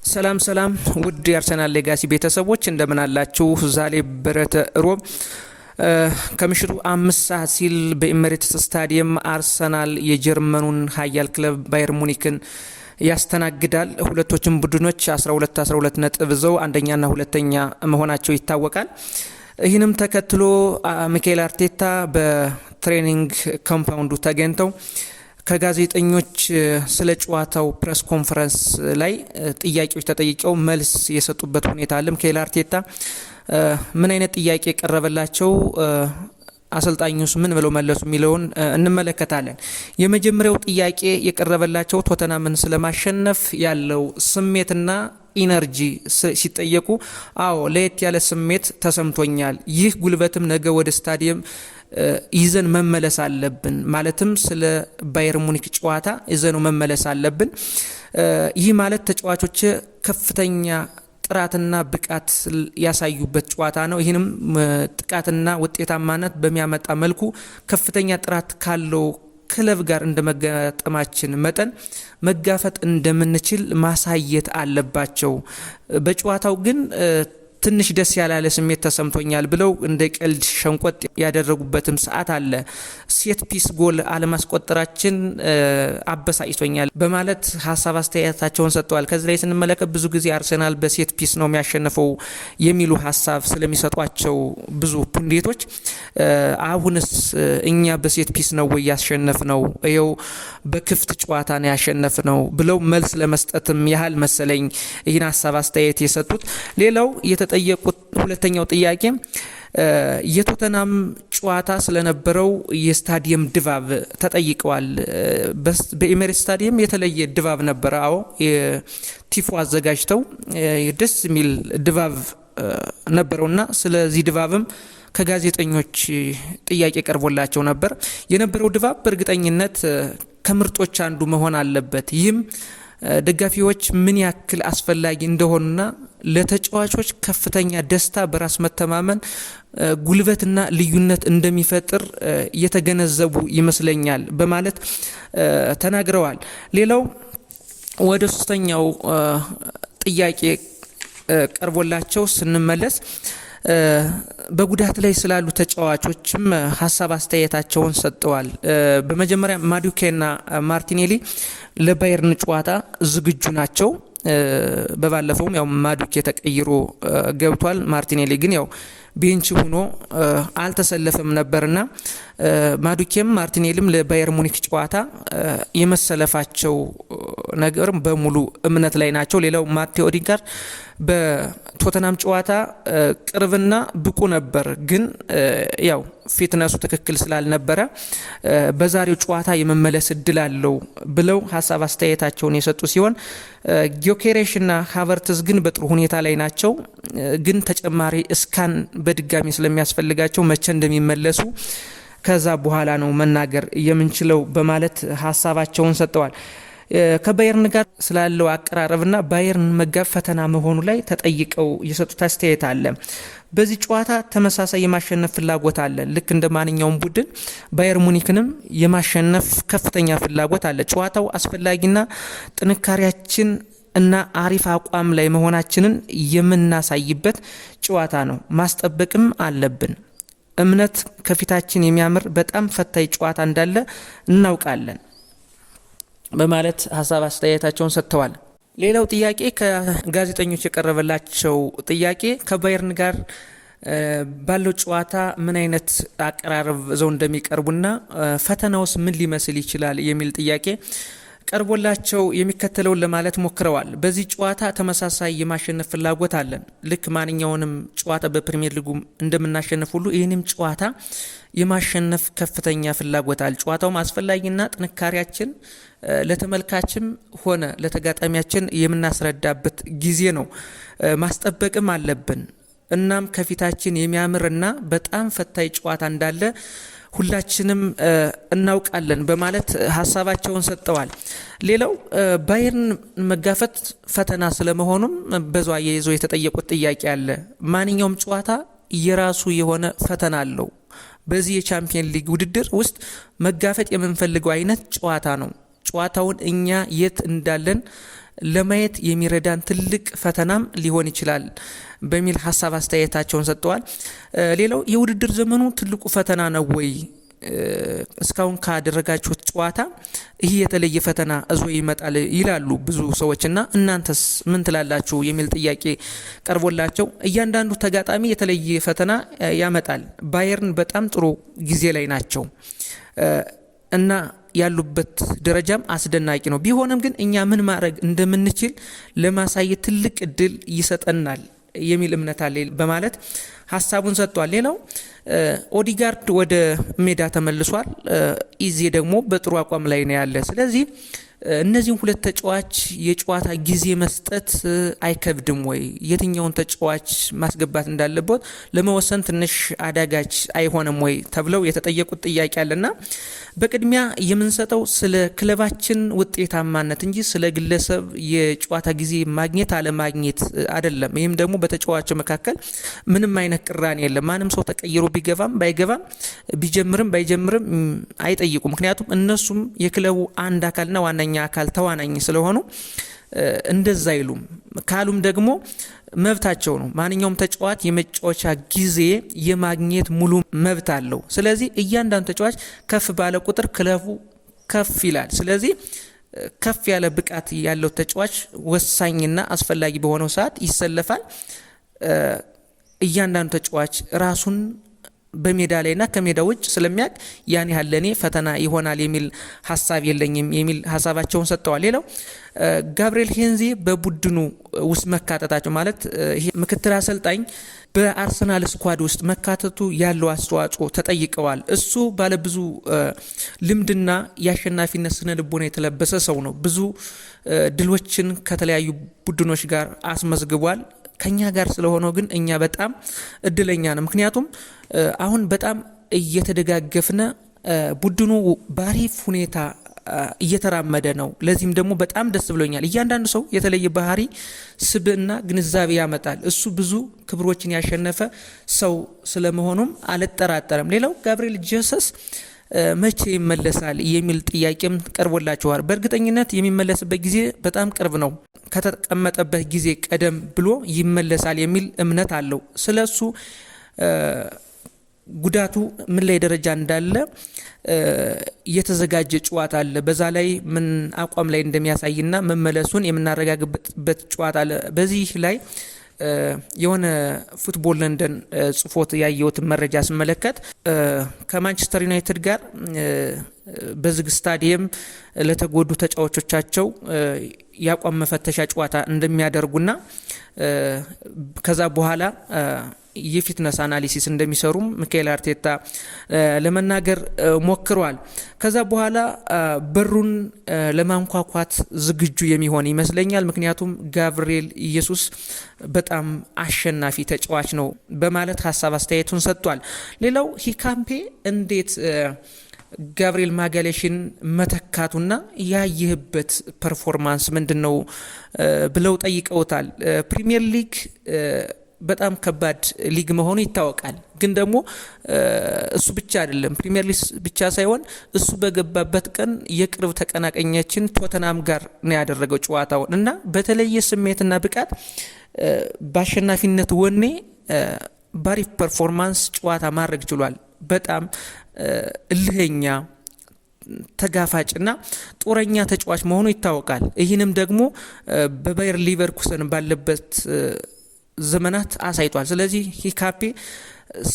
ሰላም ሰላም ውድ የአርሰናል ሌጋሲ ቤተሰቦች እንደምን አላችሁ? ዛሬ በረተ ሮብ ከምሽቱ 5 ሰዓት ሲል በኤሚሬትስ ስታዲየም አርሰናል የጀርመኑን ኃያል ክለብ ባየር ሙኒክን ያስተናግዳል። ሁለቶችም ቡድኖች 12 ነጥብ ይዘው አንደኛና ሁለተኛ መሆናቸው ይታወቃል። ይህንም ተከትሎ ሚካኤል አርቴታ በትሬኒንግ ኮምፓውንዱ ተገኝተው ከጋዜጠኞች ስለ ጨዋታው ፕሬስ ኮንፈረንስ ላይ ጥያቄዎች ተጠይቀው መልስ የሰጡበት ሁኔታ አለ። ሚካኤል አርቴታ ምን አይነት ጥያቄ ቀረበላቸው፣ አሰልጣኙስ ምን ብለው መለሱ የሚለውን እንመለከታለን። የመጀመሪያው ጥያቄ የቀረበላቸው ቶተናምን ስለማሸነፍ ያለው ስሜትና ኢነርጂ ሲጠየቁ አዎ ለየት ያለ ስሜት ተሰምቶኛል፣ ይህ ጉልበትም ነገ ወደ ስታዲየም ይዘን መመለስ አለብን፣ ማለትም ስለ ባየር ሙኒክ ጨዋታ ይዘን መመለስ አለብን። ይህ ማለት ተጫዋቾች ከፍተኛ ጥራትና ብቃት ያሳዩበት ጨዋታ ነው። ይህንም ጥቃትና ውጤታማነት በሚያመጣ መልኩ ከፍተኛ ጥራት ካለው ክለብ ጋር እንደመጋጠማችን መጠን መጋፈጥ እንደምንችል ማሳየት አለባቸው። በጨዋታው ግን ትንሽ ደስ ያላለ ስሜት ተሰምቶኛል ብለው እንደ ቀልድ ሸንቆጥ ያደረጉበትም ሰዓት አለ። ሴት ፒስ ጎል አለማስቆጠራችን አበሳጭቶኛል በማለት ሀሳብ አስተያየታቸውን ሰጥተዋል። ከዚህ ላይ ስንመለከት ብዙ ጊዜ አርሰናል በሴት ፒስ ነው የሚያሸንፈው የሚሉ ሀሳብ ስለሚሰጧቸው ብዙ ፑንዴቶች አሁንስ እኛ በሴት ፒስ ነው ወይ ያሸነፍ ነው፣ ይኸው በክፍት ጨዋታ ነው ያሸነፍ ነው ብለው መልስ ለመስጠትም ያህል መሰለኝ ይህን ሀሳብ አስተያየት የሰጡት። ሌላው የተጠየቁት ሁለተኛው ጥያቄ የቶተናም ጨዋታ ስለነበረው የስታዲየም ድባብ ተጠይቀዋል። በኤሚሬትስ ስታዲየም የተለየ ድባብ ነበረ። አዎ የቲፎ አዘጋጅተው ደስ የሚል ድባብ ነበረውና ስለዚህ ድባብም ከጋዜጠኞች ጥያቄ ቀርቦላቸው ነበር። የነበረው ድባብ በእርግጠኝነት ከምርጦች አንዱ መሆን አለበት። ይህም ደጋፊዎች ምን ያክል አስፈላጊ እንደሆኑና ለተጫዋቾች ከፍተኛ ደስታ፣ በራስ መተማመን፣ ጉልበትና ልዩነት እንደሚፈጥር የተገነዘቡ ይመስለኛል በማለት ተናግረዋል። ሌላው ወደ ሶስተኛው ጥያቄ ቀርቦላቸው ስንመለስ በጉዳት ላይ ስላሉ ተጫዋቾችም ሀሳብ አስተያየታቸውን ሰጥተዋል። በመጀመሪያ ማዱኬና ማርቲኔሊ ለባየርን ጨዋታ ዝግጁ ናቸው። በባለፈውም ያው ማዱኬ ተቀይሮ ገብቷል። ማርቲኔሊ ግን ያው ቤንች ሆኖ አልተሰለፈም ነበርና ማዱኬም ማርቲኔሊም ለባየር ሙኒክ ጨዋታ የመሰለፋቸው ነገር በሙሉ እምነት ላይ ናቸው። ሌላው ማቴዎ ኦዴጋርድ በቶተናም ጨዋታ ቅርብና ብቁ ነበር፣ ግን ያው ፊትነሱ ትክክል ስላልነበረ በዛሬው ጨዋታ የመመለስ እድል አለው ብለው ሀሳብ አስተያየታቸውን የሰጡ ሲሆን ጊዮኬሬሽና ሃቨርትዝ ግን በጥሩ ሁኔታ ላይ ናቸው፣ ግን ተጨማሪ እስካን በድጋሚ ስለሚያስፈልጋቸው መቼ እንደሚመለሱ ከዛ በኋላ ነው መናገር የምንችለው በማለት ሀሳባቸውን ሰጥተዋል። ከባየርን ጋር ስላለው አቀራረብና ባየርን መጋብ ፈተና መሆኑ ላይ ተጠይቀው የሰጡት አስተያየት አለ። በዚህ ጨዋታ ተመሳሳይ የማሸነፍ ፍላጎት አለ። ልክ እንደ ማንኛውም ቡድን ባየር ሙኒክንም የማሸነፍ ከፍተኛ ፍላጎት አለ። ጨዋታው አስፈላጊና ጥንካሬያችን እና አሪፍ አቋም ላይ መሆናችንን የምናሳይበት ጨዋታ ነው። ማስጠበቅም አለብን። እምነት ከፊታችን የሚያምር በጣም ፈታኝ ጨዋታ እንዳለ እናውቃለን በማለት ሀሳብ አስተያየታቸውን ሰጥተዋል። ሌላው ጥያቄ ከጋዜጠኞች የቀረበላቸው ጥያቄ ከባየርን ጋር ባለው ጨዋታ ምን አይነት አቀራረብ ዘው እንደሚቀርቡና ፈተናውስ ምን ሊመስል ይችላል የሚል ጥያቄ ቀርቦላቸው የሚከተለውን ለማለት ሞክረዋል። በዚህ ጨዋታ ተመሳሳይ የማሸነፍ ፍላጎት አለን። ልክ ማንኛውንም ጨዋታ በፕሪሚየር ሊጉ እንደምናሸንፍ ሁሉ ይህንም ጨዋታ የማሸነፍ ከፍተኛ ፍላጎት አለ። ጨዋታውም አስፈላጊና ጥንካሬያችን ለተመልካችም ሆነ ለተጋጣሚያችን የምናስረዳበት ጊዜ ነው። ማስጠበቅም አለብን። እናም ከፊታችን የሚያምርና በጣም ፈታኝ ጨዋታ እንዳለ ሁላችንም እናውቃለን በማለት ሀሳባቸውን ሰጥተዋል። ሌላው ባየርን መጋፈጥ ፈተና ስለመሆኑም በዛው አያይዘው የተጠየቁት ጥያቄ አለ። ማንኛውም ጨዋታ የራሱ የሆነ ፈተና አለው። በዚህ የቻምፒየን ሊግ ውድድር ውስጥ መጋፈጥ የምንፈልገው አይነት ጨዋታ ነው። ጨዋታውን እኛ የት እንዳለን ለማየት የሚረዳን ትልቅ ፈተናም ሊሆን ይችላል በሚል ሀሳብ አስተያየታቸውን ሰጥተዋል። ሌላው የውድድር ዘመኑ ትልቁ ፈተና ነው ወይ? እስካሁን ካደረጋችሁት ጨዋታ ይህ የተለየ ፈተና እዞ ይመጣል ይላሉ ብዙ ሰዎችና እናንተስ ምን ትላላችሁ የሚል ጥያቄ ቀርቦላቸው እያንዳንዱ ተጋጣሚ የተለየ ፈተና ያመጣል። ባየርን በጣም ጥሩ ጊዜ ላይ ናቸው እና ያሉበት ደረጃም አስደናቂ ነው። ቢሆንም ግን እኛ ምን ማድረግ እንደምንችል ለማሳየት ትልቅ እድል ይሰጠናል የሚል እምነት አለ በማለት ሀሳቡን ሰጥቷል። ሌላው ኦዲጋርድ ወደ ሜዳ ተመልሷል። ኢዜ ደግሞ በጥሩ አቋም ላይ ነው ያለ። ስለዚህ እነዚህን ሁለት ተጫዋች የጨዋታ ጊዜ መስጠት አይከብድም ወይ? የትኛውን ተጫዋች ማስገባት እንዳለበት ለመወሰን ትንሽ አዳጋች አይሆንም ወይ ተብለው የተጠየቁት ጥያቄ አለና በቅድሚያ የምንሰጠው ስለ ክለባችን ውጤታማነት እንጂ ስለ ግለሰብ የጨዋታ ጊዜ ማግኘት አለማግኘት አይደለም። ይህም ደግሞ በተጫዋቾች መካከል ምንም አይነት ቅራኔ የለም። ማንም ሰው ተቀይሮ ቢገባም ባይገባም ቢጀምርም ባይጀምርም አይጠይቁም። ምክንያቱም እነሱም የክለቡ አንድ አካልና ዋነኛ አካል ተዋናኝ ስለሆኑ እንደዛ አይሉም። ካሉም ደግሞ መብታቸው ነው። ማንኛውም ተጫዋች የመጫወቻ ጊዜ የማግኘት ሙሉ መብት አለው። ስለዚህ እያንዳንዱ ተጫዋች ከፍ ባለ ቁጥር ክለቡ ከፍ ይላል። ስለዚህ ከፍ ያለ ብቃት ያለው ተጫዋች ወሳኝና አስፈላጊ በሆነው ሰዓት ይሰለፋል። እያንዳንዱ ተጫዋች ራሱን በሜዳ ላይና ከሜዳ ውጭ ስለሚያውቅ ያን ያህል ለኔ ፈተና ይሆናል የሚል ሀሳብ የለኝም የሚል ሀሳባቸውን ሰጥተዋል። ሌላው ጋብሪኤል ሄንዜ በቡድኑ ውስጥ መካተታቸው ማለት ይሄ ምክትል አሰልጣኝ በአርሰናል ስኳድ ውስጥ መካተቱ ያለው አስተዋጽኦ ተጠይቀዋል። እሱ ባለብዙ ልምድና የአሸናፊነት ስነ ልቦና የተለበሰ ሰው ነው። ብዙ ድሎችን ከተለያዩ ቡድኖች ጋር አስመዝግቧል። ከኛ ጋር ስለሆነው ግን እኛ በጣም እድለኛ ነው። ምክንያቱም አሁን በጣም እየተደጋገፍነ ቡድኑ ባሪፍ ሁኔታ እየተራመደ ነው። ለዚህም ደግሞ በጣም ደስ ብሎኛል። እያንዳንዱ ሰው የተለየ ባህሪ፣ ስብዕና፣ ግንዛቤ ያመጣል። እሱ ብዙ ክብሮችን ያሸነፈ ሰው ስለመሆኑም አልጠራጠርም። ሌላው ጋብሪኤል ጄሰስ መቼ ይመለሳል የሚል ጥያቄም ቀርቦላቸዋል። በእርግጠኝነት የሚመለስበት ጊዜ በጣም ቅርብ ነው። ከተቀመጠበት ጊዜ ቀደም ብሎ ይመለሳል የሚል እምነት አለው። ስለሱ ጉዳቱ ምን ላይ ደረጃ እንዳለ የተዘጋጀ ጨዋታ አለ። በዛ ላይ ምን አቋም ላይ እንደሚያሳይና መመለሱን የምናረጋግጥበት ጨዋታ አለ። በዚህ ላይ የሆነ ፉትቦል ለንደን ጽፎት ያየሁትን መረጃ ስመለከት ከማንቸስተር ዩናይትድ ጋር በዝግ ስታዲየም ለተጎዱ ተጫዋቾቻቸው ያቋም መፈተሻ ጨዋታ እንደሚያደርጉና ከዛ በኋላ የፊትነስ አናሊሲስ እንደሚሰሩም ሚካኤል አርቴታ ለመናገር ሞክሯል። ከዛ በኋላ በሩን ለማንኳኳት ዝግጁ የሚሆን ይመስለኛል። ምክንያቱም ጋብሪኤል ኢየሱስ በጣም አሸናፊ ተጫዋች ነው በማለት ሀሳብ አስተያየቱን ሰጥቷል። ሌላው ሂካምፔ እንዴት ጋብሪኤል ማጋሌሽን መተካቱና ያየህበት ፐርፎርማንስ ምንድነው ብለው ጠይቀውታል። ፕሪሚየር ሊግ በጣም ከባድ ሊግ መሆኑ ይታወቃል። ግን ደግሞ እሱ ብቻ አይደለም፣ ፕሪሚየር ሊግ ብቻ ሳይሆን እሱ በገባበት ቀን የቅርብ ተቀናቃኛችን ቶተናም ጋር ነው ያደረገው ጨዋታውን እና በተለየ ስሜትና ብቃት በአሸናፊነት ወኔ ባሪፍ ፐርፎርማንስ ጨዋታ ማድረግ ችሏል። በጣም እልህኛ ተጋፋጭና ጦረኛ ተጫዋች መሆኑ ይታወቃል። ይህንም ደግሞ በባየር ሊቨርኩሰን ባለበት ዘመናት አሳይቷል። ስለዚህ ሂካፔ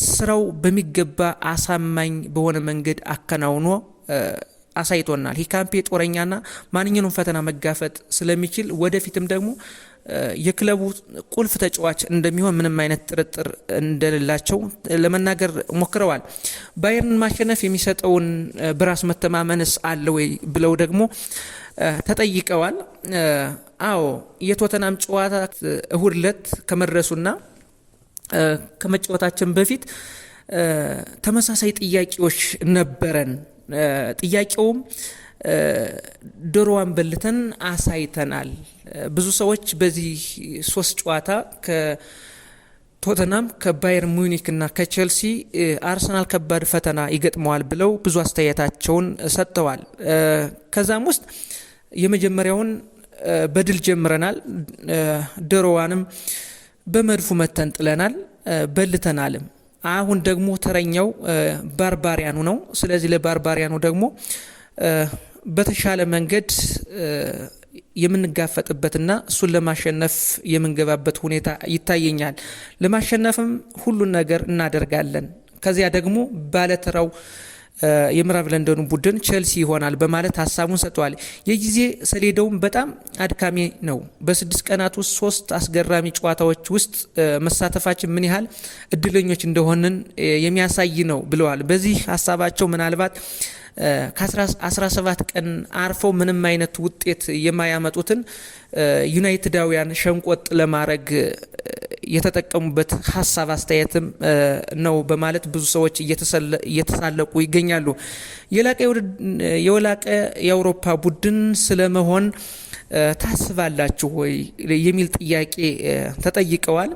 ስራው በሚገባ አሳማኝ በሆነ መንገድ አከናውኖ አሳይቶናል። ሂካፔ ጦረኛና ማንኛውንም ፈተና መጋፈጥ ስለሚችል ወደፊትም ደግሞ የክለቡ ቁልፍ ተጫዋች እንደሚሆን ምንም አይነት ጥርጥር እንደሌላቸው ለመናገር ሞክረዋል። ባየርን ማሸነፍ የሚሰጠውን በራስ መተማመንስ አለ ወይ ብለው ደግሞ ተጠይቀዋል። አዎ የቶተናም ጨዋታ እሁድ ዕለት ከመድረሱና ከመጫወታችን በፊት ተመሳሳይ ጥያቄዎች ነበረን። ጥያቄውም ዶሮዋን በልተን አሳይተናል። ብዙ ሰዎች በዚህ ሶስት ጨዋታ ከቶተናም ከባየር ሙኒክ እና ከቼልሲ አርሰናል ከባድ ፈተና ይገጥመዋል ብለው ብዙ አስተያየታቸውን ሰጥተዋል። ከዛም ውስጥ የመጀመሪያውን በድል ጀምረናል። ድሮዋንም በመድፉ መተን ጥለናል፣ በልተናልም። አሁን ደግሞ ተረኛው ባርባሪያኑ ነው። ስለዚህ ለባርባሪያኑ ደግሞ በተሻለ መንገድ የምንጋፈጥበትና እሱን ለማሸነፍ የምንገባበት ሁኔታ ይታየኛል። ለማሸነፍም ሁሉን ነገር እናደርጋለን። ከዚያ ደግሞ ባለተራው የምዕራብ ለንደኑ ቡድን ቼልሲ ይሆናል በማለት ሀሳቡን ሰጥቷል። የጊዜ ሰሌዳውም በጣም አድካሚ ነው። በ6 ቀናት ውስጥ 3 አስገራሚ ጨዋታዎች ውስጥ መሳተፋችን ምን ያህል እድለኞች እንደሆንን የሚያሳይ ነው ብለዋል። በዚህ ሀሳባቸው ምናልባት ከ17 ቀን አርፈው ምንም አይነት ውጤት የማያመጡትን ዩናይትዳውያን ሸንቆጥ ለማድረግ የተጠቀሙበት ሀሳብ አስተያየትም ነው በማለት ብዙ ሰዎች እየተሳለቁ ይገኛሉ። የላቀ የአውሮፓ ቡድን ስለመሆን ታስባላችሁ ወይ የሚል ጥያቄ ተጠይቀዋል።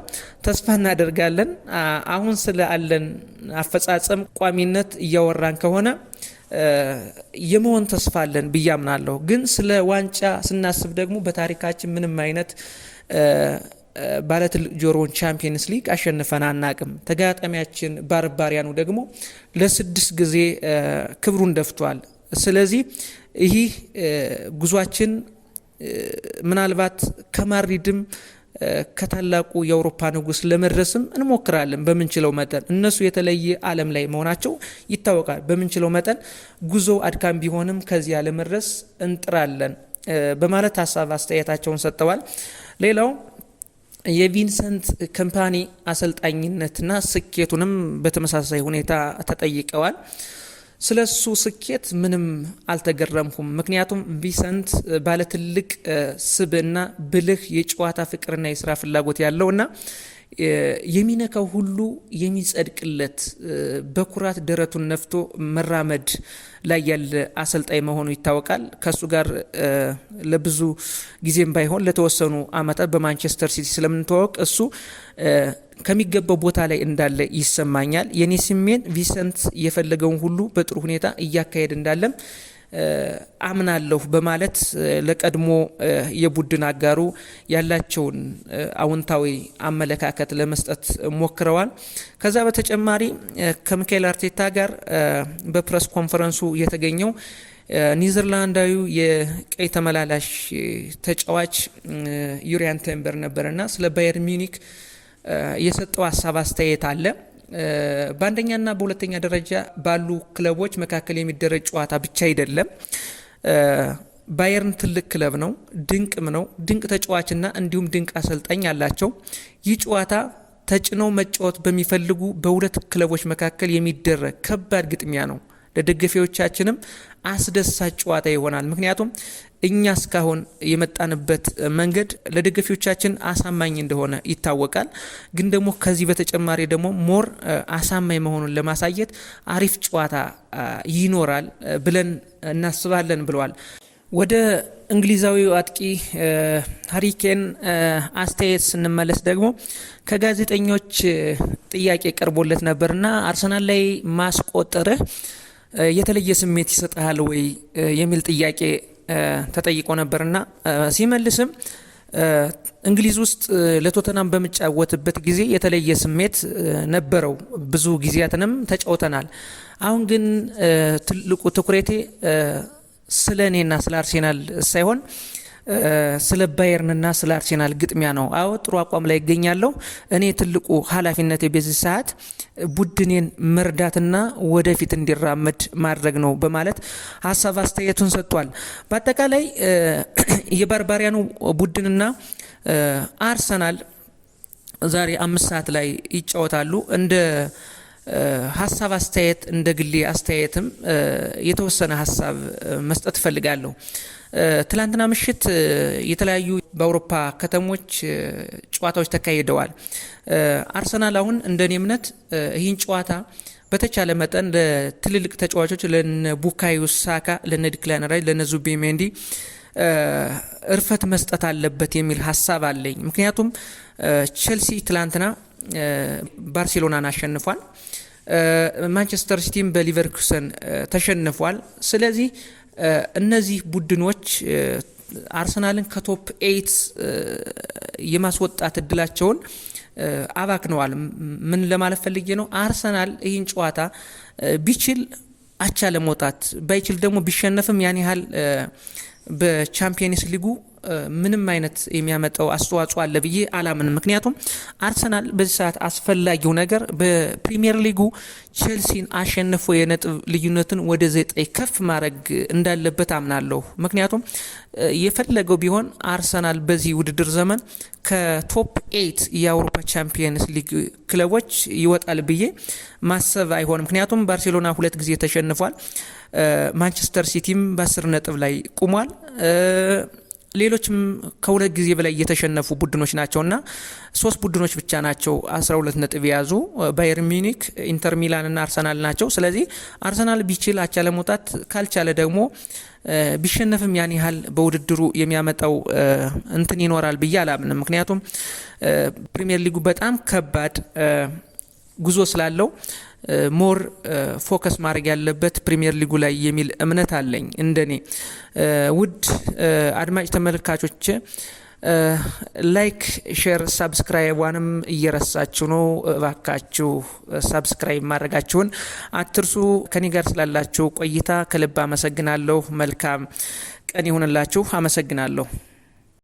ተስፋ እናደርጋለን። አሁን ስላለን አፈጻጸም ቋሚነት እያወራን ከሆነ የመሆን ተስፋ አለን ብዬ አምናለሁ። ግን ስለ ዋንጫ ስናስብ ደግሞ በታሪካችን ምንም አይነት ባለትልቅ ጆሮውን ቻምፒየንስ ሊግ አሸንፈን አናቅም። ተጋጣሚያችን ባርባሪያኑ ደግሞ ለ6 ጊዜ ክብሩን ደፍቷል። ስለዚህ ይህ ጉዟችን ምናልባት ከማድሪድም ከታላቁ የአውሮፓ ንጉስ ለመድረስም እንሞክራለን በምንችለው መጠን። እነሱ የተለየ ዓለም ላይ መሆናቸው ይታወቃል። በምንችለው መጠን ጉዞ አድካም ቢሆንም ከዚያ ለመድረስ እንጥራለን በማለት ሀሳብ አስተያየታቸውን ሰጥተዋል። ሌላው የቪንሰንት ኮምፓኒ አሰልጣኝነትና ስኬቱንም በተመሳሳይ ሁኔታ ተጠይቀዋል። ስለሱ ስኬት ምንም አልተገረምኩም። ምክንያቱም ቪንሰንት ባለትልቅ ስብዕና፣ ብልህ፣ የጨዋታ ፍቅርና የስራ ፍላጎት ያለውና የሚነካው ሁሉ የሚጸድቅለት በኩራት ደረቱን ነፍቶ መራመድ ላይ ያለ አሰልጣኝ መሆኑ ይታወቃል። ከሱ ጋር ለብዙ ጊዜም ባይሆን ለተወሰኑ ዓመታት በማንቸስተር ሲቲ ስለምንተዋወቅ እሱ ከሚገባው ቦታ ላይ እንዳለ ይሰማኛል። የኔ ስሜን ቪንሰንት የፈለገውን ሁሉ በጥሩ ሁኔታ እያካሄድ እንዳለም አምናለሁ በማለት ለቀድሞ የቡድን አጋሩ ያላቸውን አዎንታዊ አመለካከት ለመስጠት ሞክረዋል። ከዛ በተጨማሪ ከሚካኤል አርቴታ ጋር በፕሬስ ኮንፈረንሱ የተገኘው ኒዘርላንዳዊ የቀይ ተመላላሽ ተጫዋች ዩሪያን ቲምበር ነበርና ስለ ባየር ሚኒክ የሰጠው ሀሳብ አስተያየት አለ። በአንደኛና በሁለተኛ ደረጃ ባሉ ክለቦች መካከል የሚደረግ ጨዋታ ብቻ አይደለም። ባየርን ትልቅ ክለብ ነው፣ ድንቅም ነው። ድንቅ ተጫዋችና እንዲሁም ድንቅ አሰልጣኝ አላቸው። ይህ ጨዋታ ተጭነው መጫወት በሚፈልጉ በሁለት ክለቦች መካከል የሚደረግ ከባድ ግጥሚያ ነው። ለደጋፊዎቻችንም አስደሳች ጨዋታ ይሆናል። ምክንያቱም እኛ እስካሁን የመጣንበት መንገድ ለደጋፊዎቻችን አሳማኝ እንደሆነ ይታወቃል። ግን ደግሞ ከዚህ በተጨማሪ ደግሞ ሞር አሳማኝ መሆኑን ለማሳየት አሪፍ ጨዋታ ይኖራል ብለን እናስባለን ብለዋል። ወደ እንግሊዛዊው አጥቂ ሃሪ ኬን አስተያየት ስንመለስ ደግሞ ከጋዜጠኞች ጥያቄ ቀርቦለት ነበርና አርሰናል ላይ ማስቆጠርህ የተለየ ስሜት ይሰጣል ወይ የሚል ጥያቄ ተጠይቆ ነበርና ሲመልስም እንግሊዝ ውስጥ ለቶተናም በመጫወትበት ጊዜ የተለየ ስሜት ነበረው። ብዙ ጊዜያትንም ተጫውተናል። አሁን ግን ትልቁ ትኩረቴ ስለ እኔና ስለ አርሴናል ሳይሆን ስለ ባየርንና ስለ አርሴናል ግጥሚያ ነው። አዎ ጥሩ አቋም ላይ ይገኛለሁ። እኔ ትልቁ ኃላፊነቴ በዚህ ሰዓት ቡድኔን መርዳትና ወደፊት እንዲራመድ ማድረግ ነው በማለት ሀሳብ አስተያየቱን ሰጥቷል። በአጠቃላይ የባርባሪያኑ ቡድንና አርሰናል ዛሬ 5 ሰዓት ላይ ይጫወታሉ። እንደ ሀሳብ አስተያየት እንደ ግሌ አስተያየትም የተወሰነ ሀሳብ መስጠት እፈልጋለሁ። ትላንትና ምሽት የተለያዩ በአውሮፓ ከተሞች ጨዋታዎች ተካሂደዋል። አርሰናል አሁን እንደኔ እምነት ይህን ጨዋታ በተቻለ መጠን ለትልልቅ ተጫዋቾች ለነ ቡካዮ ሳካ፣ ለነ ዲክላን ራይስ፣ ለነ ዙቢሜንዲ እርፈት መስጠት አለበት የሚል ሀሳብ አለኝ። ምክንያቱም ቼልሲ ትላንትና ባርሴሎናን አሸንፏል። ማንቸስተር ሲቲም በሊቨርኩሰን ተሸንፏል። ስለዚህ እነዚህ ቡድኖች አርሰናልን ከቶፕ 8 የማስወጣት እድላቸውን አባክነዋል። ምን ለማለት ፈልጌ ነው? አርሰናል ይህን ጨዋታ ቢችል አቻ ለመውጣት ባይችል ደግሞ ቢሸነፍም ያን ያህል በቻምፒየንስ ሊጉ ምንም አይነት የሚያመጣው አስተዋጽኦ አለ ብዬ አላምንም። ምክንያቱም አርሰናል በዚህ ሰዓት አስፈላጊው ነገር በፕሪሚየር ሊጉ ቼልሲን አሸንፎ የነጥብ ልዩነትን ወደ 9 ከፍ ማድረግ እንዳለበት አምናለሁ። ምክንያቱም የፈለገው ቢሆን አርሰናል በዚህ ውድድር ዘመን ከቶፕ 8 የአውሮፓ ቻምፒየንስ ሊግ ክለቦች ይወጣል ብዬ ማሰብ አይሆንም። ምክንያቱም ባርሴሎና 2 ጊዜ ተሸንፏል። ማንቸስተር ሲቲም በ10 ነጥብ ላይ ቁሟል። ሌሎችም ከ2 ጊዜ በላይ የተሸነፉ ቡድኖች ናቸውና 3 ቡድኖች ብቻ ናቸው 12 ነጥብ የያዙ፣ ባየር ሚኒክ፣ ኢንተር ሚላን እና አርሰናል ናቸው። ስለዚህ አርሰናል ቢችል አቻ ለመውጣት ካልቻለ ደግሞ ቢሸነፍም ያን ያህል በውድድሩ የሚያመጣው እንትን ይኖራል ብዬ አላምንም። ምክንያቱም ፕሪሚየር ሊጉ በጣም ከባድ ጉዞ ስላለው ሞር ፎከስ ማድረግ ያለበት ፕሪሚየር ሊጉ ላይ የሚል እምነት አለኝ እንደኔ። ውድ አድማጭ ተመልካቾች ላይክ፣ ሼር፣ ሳብስክራይቧንም እየረሳችሁ ነው። እባካችሁ ሳብስክራይብ ማድረጋችሁን አትርሱ። ከኔ ጋር ስላላችሁ ቆይታ ከልብ አመሰግናለሁ። መልካም ቀን ይሁንላችሁ። አመሰግናለሁ።